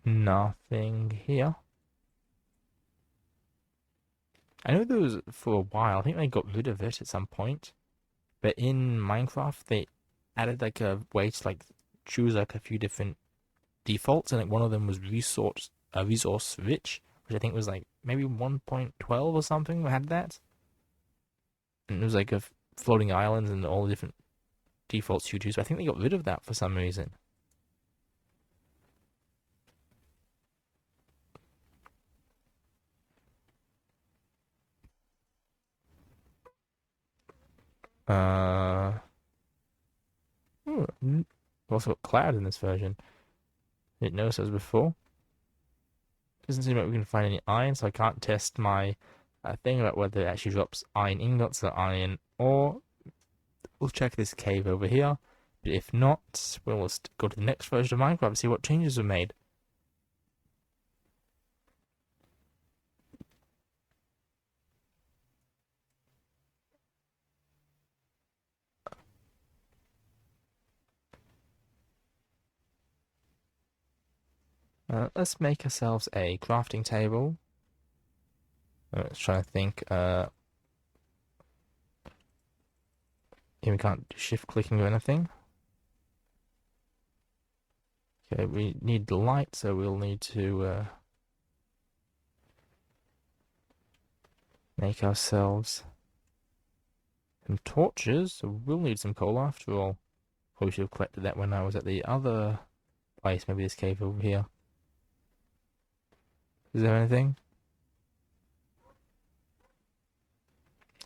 [SPEAKER 1] Nothing here. I know there was for a while, I think they got rid of it at some point. But in Minecraft, they added like a way to like choose like a few different defaults, and like one of them was resource rich, which I think was like maybe 1.12 or something had that. And it was like a floating islands and all the different defaults you choose. But I think they got rid of that for some reason. We've also got cloud in this version. Didn't notice those before. Doesn't seem like we can find any iron, so I can't test my thing about whether it actually drops iron ingots or iron ore. We'll check this cave over here, but if not, we'll just go to the next version of Minecraft and see what changes were made. Let's make ourselves a crafting table. Let's try to think. Here we can't do shift clicking or anything. Okay, we need the light, so we'll need to make ourselves some torches. So we'll need some coal after all. Probably should have collected that when I was at the other place. Maybe this cave over here. Is there anything?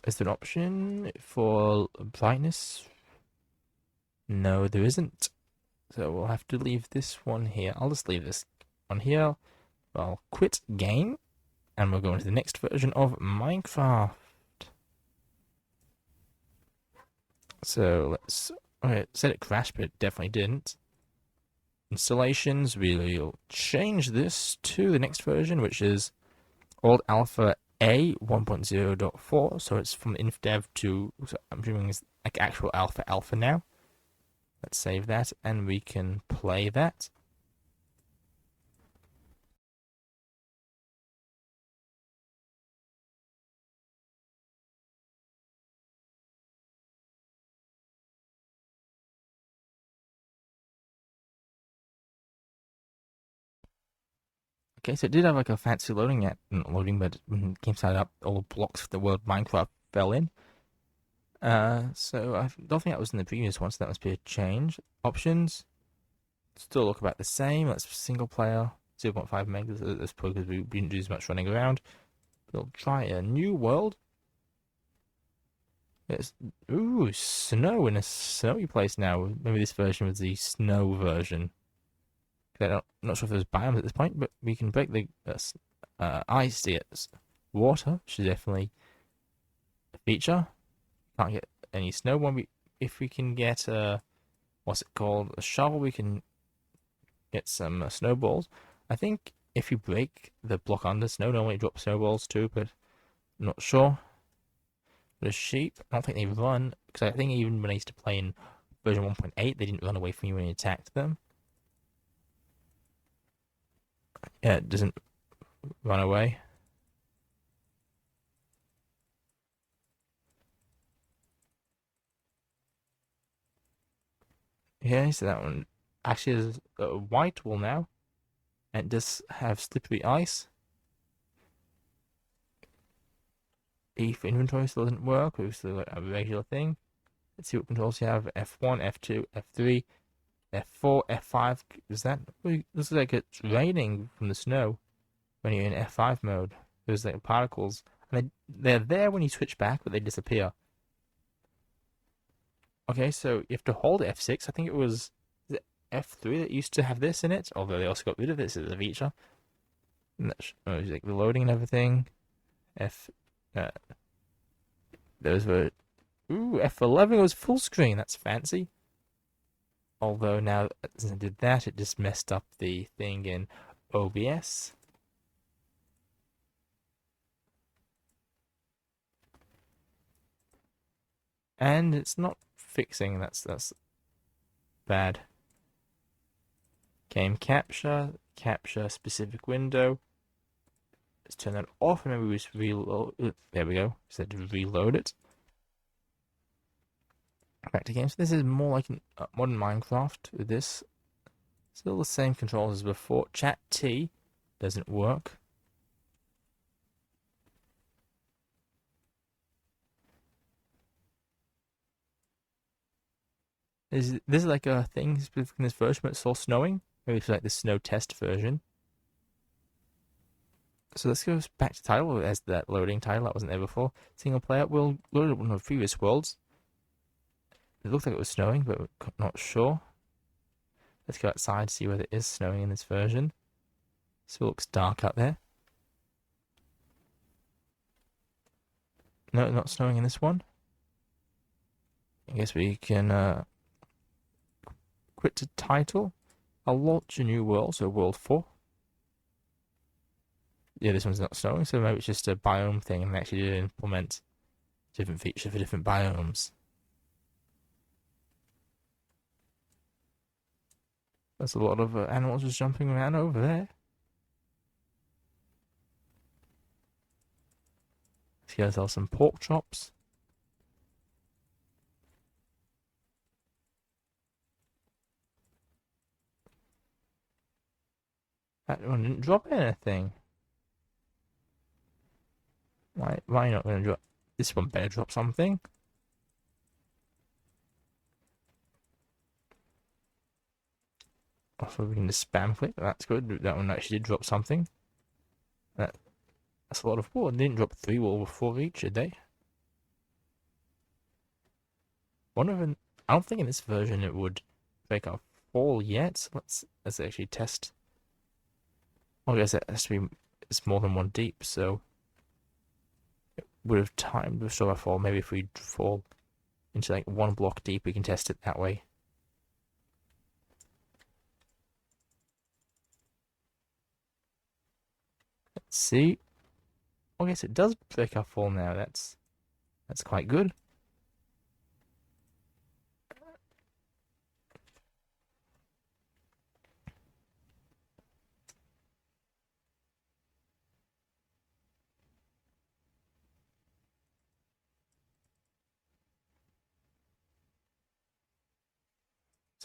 [SPEAKER 1] Is there an option for brightness? No, there isn't. So we'll have to leave this one here. I'll just leave this one here. I'll quit game, and we'll go into the next version of Minecraft. So let's... Okay, it said it crashed, but it definitely didn't. Installations, we'll change this to the next version, which is Old Alpha A 1.0.4. So it's from InfDev to... So I'm assuming it's like actual alpha now. Let's save that, and we can play that. Okay, so it did have like a fancy loading at loading, but when the game started up, all the blocks of the world Minecraft fell in. So I don't think that was in the previous one, so that must be a change. Options still look about the same. That's single player, 0.5 megs. That's probably because we didn't do as much running around. We'll try a new world. It's snow in a snowy place now. Maybe this version was the snow version. I'm not sure if there's biomes at this point, but we can break the ice to get water, which is definitely a feature. Can't get any snow. If we can get what's it called, a shovel, we can get some snowballs. I think if you break the block under snow, normally it drops snowballs too, but I'm not sure. The sheep, I don't think they run, because I think even when I used to play in version 1.8, they didn't run away from you when you attacked them. Yeah, it doesn't run away. Yeah, so that one actually is a white wool now, and it does have slippery ice. E for inventory still doesn't work, it's still a regular thing. Let's see what controls you have. F1, F2, F3, F4, F5. Is that... Looks like it's raining from the snow when you're in F5 mode. There's like particles. And they're there when you switch back, but they disappear. Okay, so you have to hold F6. I think it was F3 that used to have this in it, although they also got rid of this as a feature. And that's like the loading and everything. Those were... Ooh, F11 was full screen. That's fancy. Although now, since I did that, it just messed up the thing in OBS. And it's not fixing. That's bad. Game capture specific window. Let's turn that off, and maybe we just reload. There we go. Said to reload it. Back to games. So this is more like modern Minecraft with this. Still the same controls as before. Chat T doesn't work. Is this like a thing specific in this version, but it's still snowing? Maybe it's like the snow test version. So let's go back to title as that loading title that wasn't there before. Single player. We'll load up one of the previous worlds. It looked like it was snowing, but we're not sure. Let's go outside to see whether it is snowing in this version. So it looks dark out there. No, not snowing in this one. I guess we can quit to title. I'll launch a new world, so world 4. Yeah, this one's not snowing, so maybe it's just a biome thing and they actually did implement different features for different biomes. There's a lot of animals just jumping around over there. Here sell some pork chops. That one didn't drop anything. Why not gonna drop? This one better drop something. Also, we can just spam click. That's good. That one actually did drop something. That's a lot of wool. It didn't drop 3 wool before each, did they? I don't think in this version it would break a fall yet. So let's actually test. I guess it has to be. It's more than 1 deep, so it would have timed to restore a fall. Maybe if we fall into like 1 block deep, we can test it that way. Let's see. I guess it does break our fall now. That's quite good.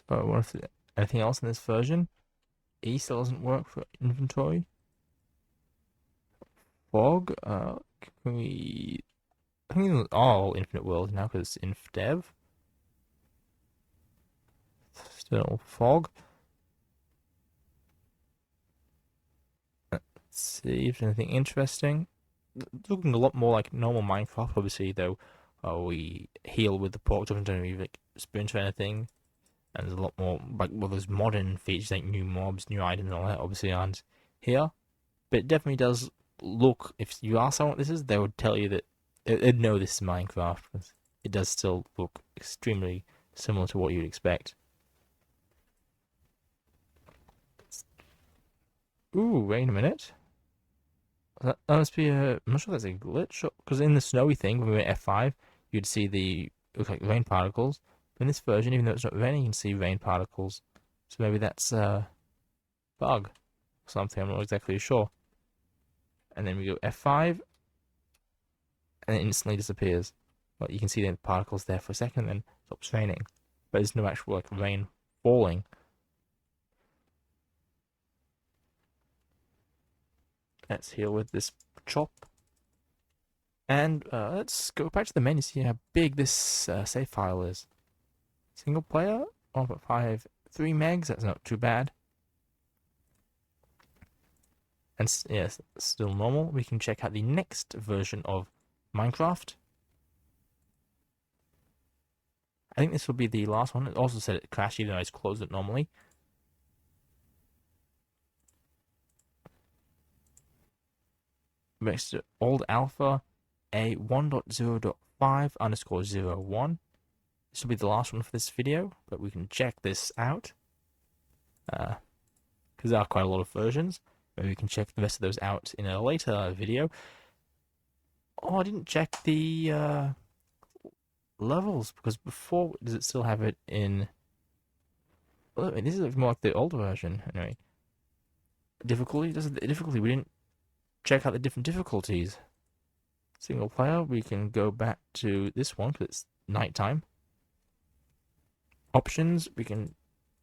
[SPEAKER 1] So what if anything else in this version? E still doesn't work for inventory. Fog. Can we? I think it's all Infinite World now because it's Inf Dev. Still fog. Let's see if there's anything interesting. It's looking a lot more like normal Minecraft, obviously, though. We heal with the pork chop and don't really like sprint or anything. And there's a lot more, like, well, there's modern features like new mobs, new items, and all that, obviously, aren't here. But it definitely does look, if you ask someone what this is, they would tell you that they'd know this is Minecraft, because it does still look extremely similar to what you'd expect. Ooh, wait a minute. That must be I'm not sure that's a glitch, because in the snowy thing, when we were at F5, you'd see look like rain particles. But in this version, even though it's not raining, you can see rain particles. So maybe that's a bug or something, I'm not exactly sure. And then we go F5, and it instantly disappears. But you can see the particles there for a second, and then it stops raining. But there's no actual like rain falling. Let's heal with this chop. And let's go back to the menu, see how big this save file is. Single player, 1.53 megs, that's not too bad. And yes, still normal. We can check out the next version of Minecraft. I think this will be the last one. It also said it crashed even though it's closed it normally. Next to old alpha a 1.0.5_01. This will be the last one for this video, but we can check this out. Because there are quite a lot of versions. Maybe we can check the rest of those out in a later video. Oh, I didn't check the levels, because before, does it still have it in... Well, this is more like the older version, anyway. Difficulty? Difficulty, we didn't check out the different difficulties. Single player, we can go back to this one, because it's nighttime. Options, we can...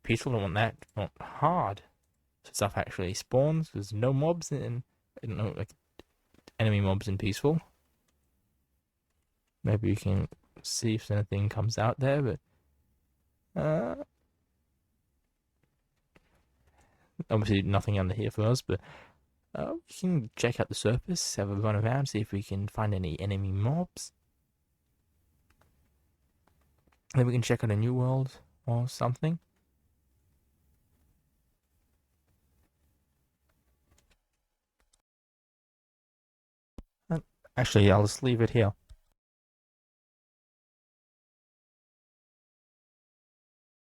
[SPEAKER 1] Peaceful, don't want that. Not hard. So stuff actually spawns. There's no mobs in... I don't know, like, enemy mobs in peaceful. Maybe you can see if anything comes out there, but... obviously nothing under here for us, but... we can check out the surface, have a run around, see if we can find any enemy mobs. And then we can check out a new world or something. Actually, I'll just leave it here.